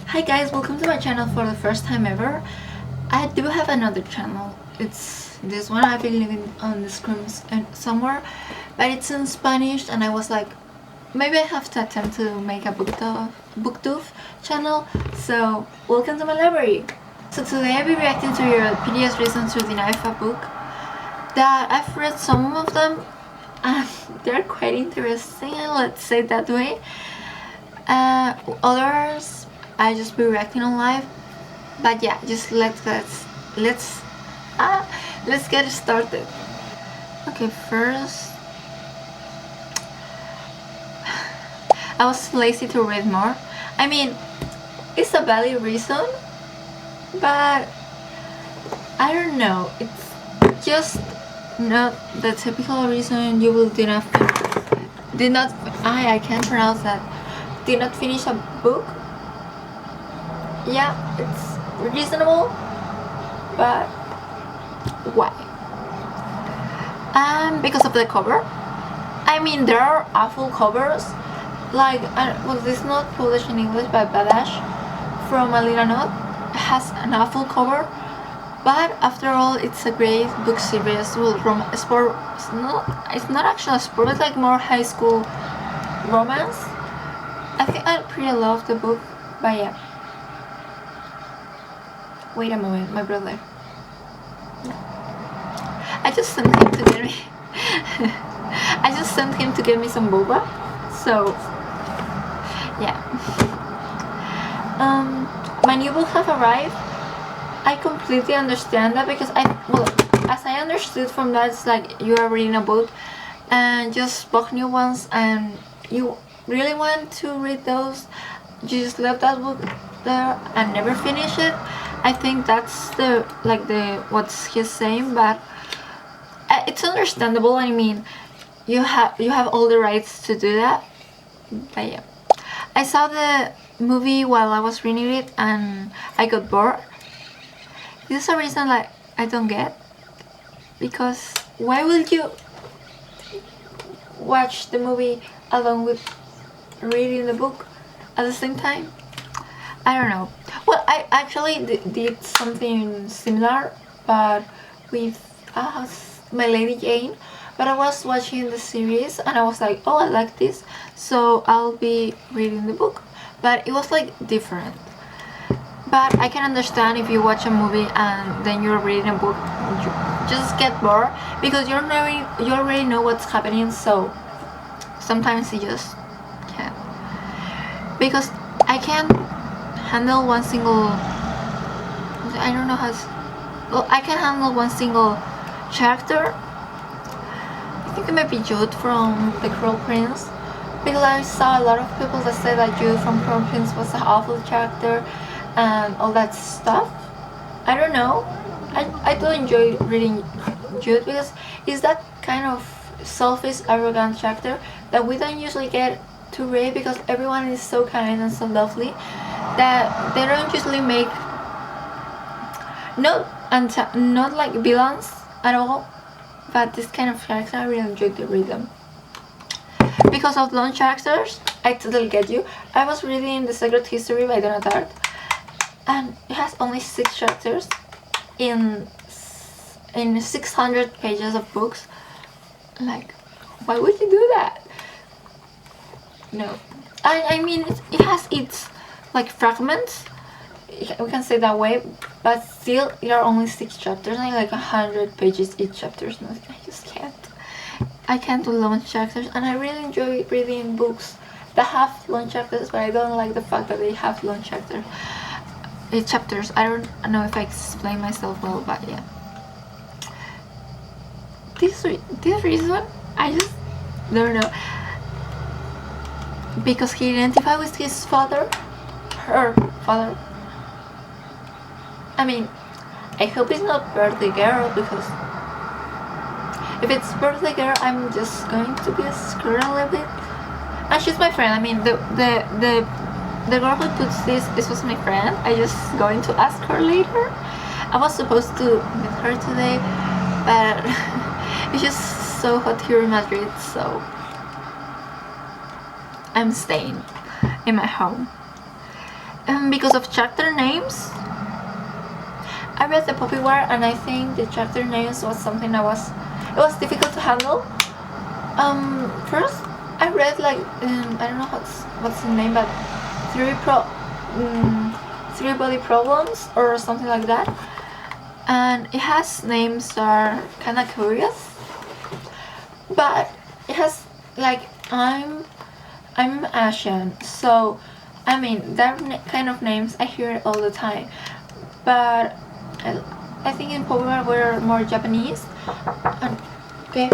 Hi guys, welcome to my channel for the first time ever. I do have another channel. It's this one. I've been living on the screen somewhere, but it's in Spanish, and I was like, maybe I have to attempt to make a booktube channel. So welcome to my library. So today I'll be reacting to your pettiest reasons to DNF a book that I've read some of them and they're quite interesting, let's say it that way. Others I just be reacting on live, but yeah, just let's get started. Okay, first, I was lazy to read more. I mean, it's a valid reason, but I don't know, it's just not the typical reason you will I can't pronounce that, did not finish a book. Yeah, it's reasonable, but why? Because of the cover. I mean, there are awful covers, like well, this is not published in English by Badash from Alina Note. It has an awful cover, but after all, it's a great book series. Well, from sport, it's not actually a sport, it's like more high school romance. I think I pretty love the book, but yeah. Wait a moment, my brother. I just sent him to get me I just sent him to get me some boba. So yeah. My new book have arrived. I completely understand that, because as I understood from that, it's like you are reading a book and just bought new ones and you really want to read those. You just left that book there and never finish it. I think that's what's he's saying, but it's understandable. I mean, you have all the rights to do that. But yeah, I saw the movie while I was reading it and I got bored. This is a reason like I don't get, because why would you watch the movie along with reading the book at the same time? I don't know. Well, I actually did something similar, but with my Lady Jane. But I was watching the series and I was like, oh, I like this, so I'll be reading the book. But it was like different. But I can understand if you watch a movie and then you're reading a book, you just get bored, because you already know what's happening. So sometimes you just can't, because I can't handle one single, I don't know how to, well, I can handle one single character. I think it might be Jude from The Cruel Prince, because I saw a lot of people that say that Jude from Cruel Prince was an awful character and all that stuff. I don't know, I do enjoy reading Jude, because it's that kind of selfish, arrogant character that we don't usually get to read, because everyone is so kind and so lovely that they don't usually make not like villains at all. But this kind of character, I really enjoy to read them. Because of long characters, I totally get you. I was reading The Secret History by Donna Tartt, and it has only 6 chapters in 600 pages of books. Like, why would you do that? No, I mean, it has its like fragments, we can say that way, but still there are only 6 chapters and like 100 pages each chapter. No, I just can't. I can't do long chapters, and I really enjoy reading books that have long chapters, but I don't like the fact that they have long chapters. I don't know if I explain myself well, but yeah. This reason, I just don't know. Because he identified with his father, her father. I mean, I hope it's not birthday girl, because if it's birthday girl, I'm just going to be scared a little bit. And she's my friend. I mean, the girl who puts this was my friend. I just going to ask her later. I was supposed to meet her today, but it's just so hot here in Madrid, so I'm staying in my home. Because of chapter names. I read the Poppy War, and I think the chapter names was something it was difficult to handle. First I read like I don't know what's the name, but three body problems or something like that, and it has names that are kind of curious, but it has like I'm Asian, so I mean that kind of names I hear it all the time, but I think in Poppy we're more Japanese. And, okay.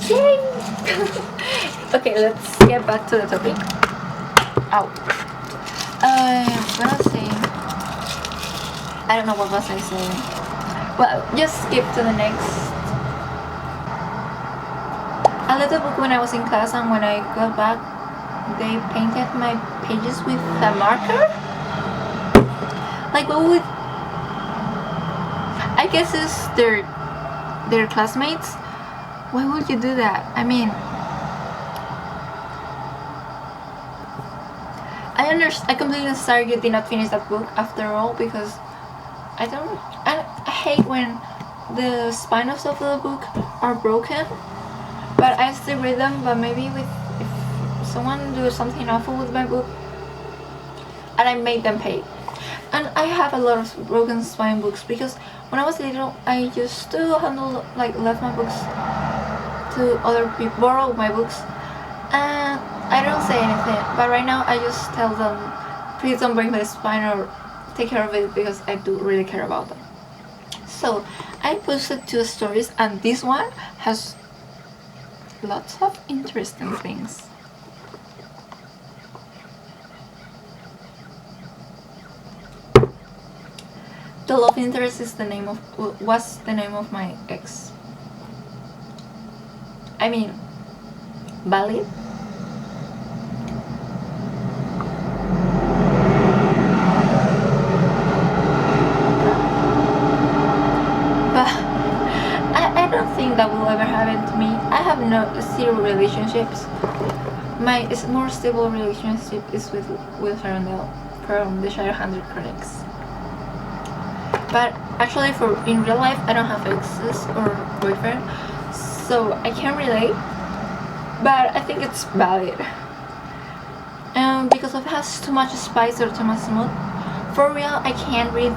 Yay! Okay, let's get back to the topic. Ow. What was I saying? I don't know what was I saying. Well, just skip to the next. I read the book when I was in class, and when I got back, they painted my pages with a marker. Like, what would? I guess it's their classmates. Why would you do that? I mean, I completely understand you did not finish that book after all, because I hate when the spines of the book are broken, but I still read them. But maybe if someone do something awful with my book, and I made them pay. And I have a lot of broken spine books, because when I was little I used to handle, like, left my books to other people, borrow my books, and I don't say anything, but right now I just tell them, please don't break my spine or take care of it, because I do really care about them. So I posted 2 stories, and this one has lots of interesting things. The love interest was the name of my ex. I mean, valid. But I don't think that will ever happen to me. I have zero relationships. My more stable relationship is with Will Ferrandale from the Shadowhunter Chronicles. But actually, in real life, I don't have exes or boyfriend, so I can't relate. But I think it's valid. Because it has too much spice or too much smooth. For real, I can't read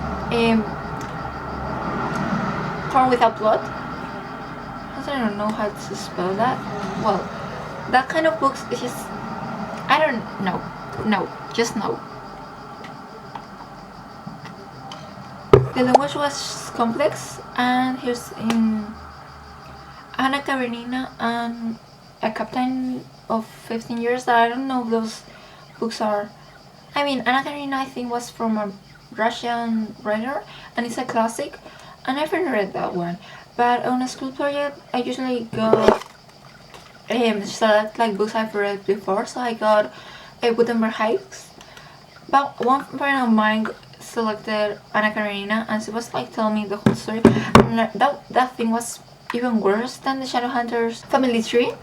Porn Without Blood. I don't know how to spell that. Well, that kind of books is just, I don't know. No, just no. The language was complex, and here's in Anna Karenina and A Captain of 15 Years. I don't know if those books are. I mean, Anna Karenina I think was from a Russian writer, and it's a classic, and I haven't read that one. But on a school project, I usually go select like books I've read before, so I got Gutenberg Heights. But one friend of mine selected Anna Karenina, and she was like telling me the whole story, and that thing was even worse than the Shadowhunters family tree.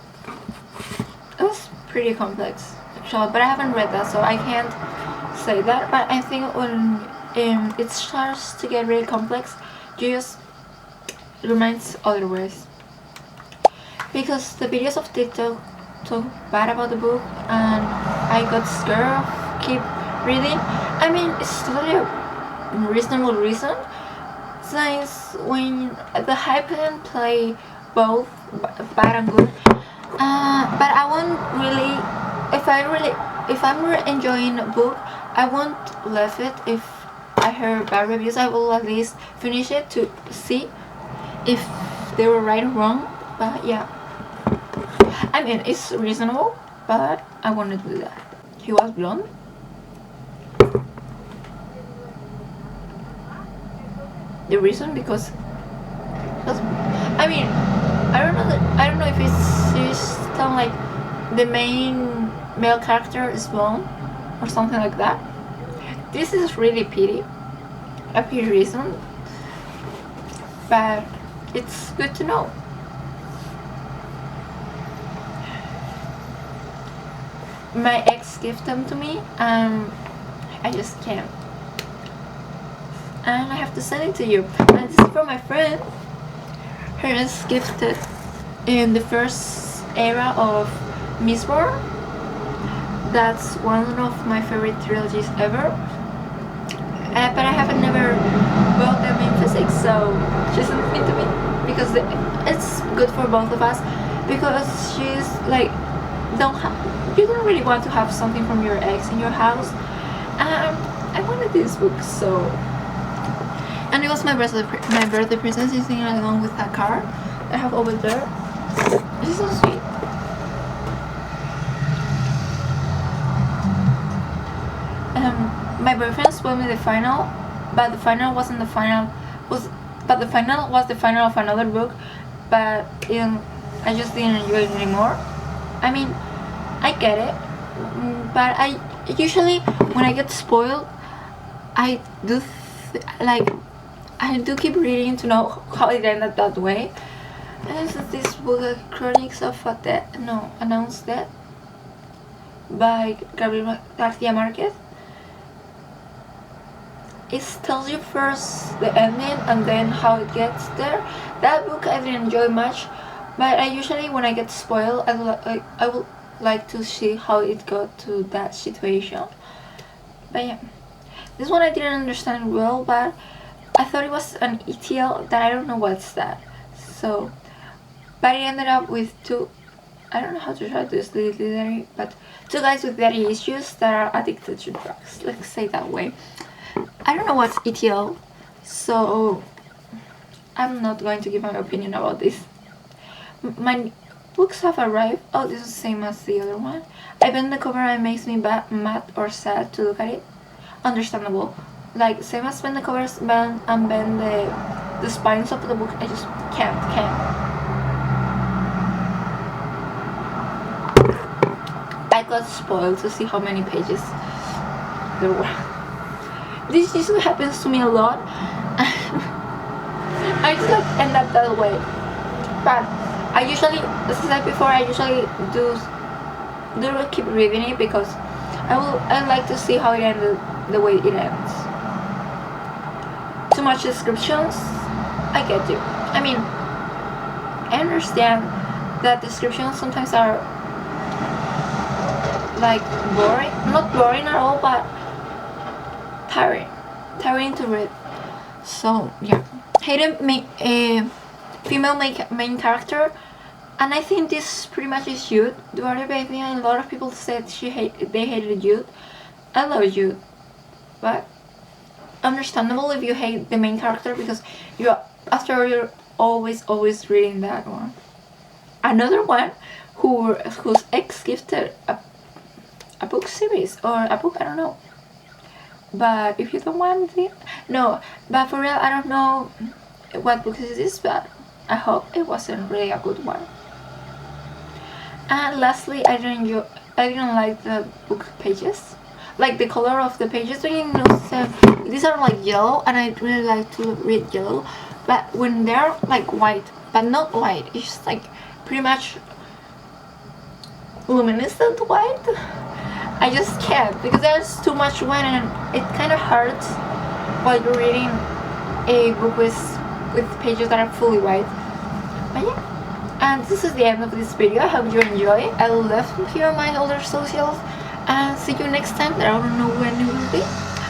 It was pretty complex actually, but I haven't read that, so I can't say that. But I think when it starts to get really complex, you just reminds otherwise, because the videos of TikTok talk bad about the book, and I got scared of keep reading. I mean, it's totally a reasonable reason, since when the hype can play both bad and good. But I won't really, if I'm really enjoying a book, I won't leave it. If I hear bad reviews, I will at least finish it to see if they were right or wrong. But yeah, I mean, it's reasonable, but I wanted to do that. He was blonde. The reason, because I mean, I don't know if it's just kind of like the main male character is blonde or something like that. This is really a pity reason, but it's good to know. my ex gifted them to me, and I just can't. And I have to send it to you. And this is from my friend. Her is gifted in the first era of Mistborn. That's one of my favorite trilogies ever. But I haven't never bought them in physics, so she sent it to me because it's good for both of us. Because she's like, you don't really want to have something from your ex in your house. I wanted this book, so, and it was my birthday present, sitting along with that card I have over there. It's so sweet. My boyfriend spoiled me the final, but the final wasn't the final. But the final was the final of another book, but I just didn't enjoy it anymore. I mean, I get it, but I usually, when I get spoiled, I do I do keep reading to know how it ended that way. And this book, Chronics of a Death, Announced Death, by Gabriel Garcia Marquez. It tells you first the ending and then how it gets there. That book I didn't enjoy much, but I usually, when I get spoiled, I would like to see how it got to that situation. But yeah, this one I didn't understand well, but I thought it was an ETL that I don't know what's that. So, but it ended up with I don't know how to try this literally, but two guys with daddy issues that are addicted to drugs. Let's say that way. I don't know what's ETL, so I'm not going to give my opinion about this. My books have arrived. Oh, this is the same as the other one. I bend the cover and it makes me mad or sad to look at it. Understandable. Like, same as bend the covers bend the spines of the book. I just can't. I got spoiled to see how many pages there were. This usually happens to me a lot. I just end up that way. But I usually, as I said before, I usually do keep reading it because I like to see how it ended the way it ends. Too much descriptions, I get you. I mean, I understand that descriptions sometimes are like boring, not boring at all, but tiring to read. So yeah, hated female main character, and I think this pretty much is Jude. The other baby, a lot of people said they hated Jude. I love Jude, but understandable if you hate the main character because you're always reading that one. Another one whose ex gifted a book series or a book, I don't know. But if you don't want it, no. But for real, I don't know what book is this, but I hope it wasn't really a good one. And lastly, I didn't like the book pages. Like the color of the pages, these are like yellow, and I really like to read yellow. But when they're like white, but not white, it's just like pretty much luminescent white, I just can't, because there's too much white and it kind of hurts while you're reading a book with pages that are fully white. But yeah, and this is the end of this video. I hope you enjoy. I will love to hear my older socials, and see you next time. I don't know when it will be,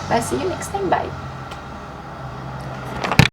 but see you next time. Bye.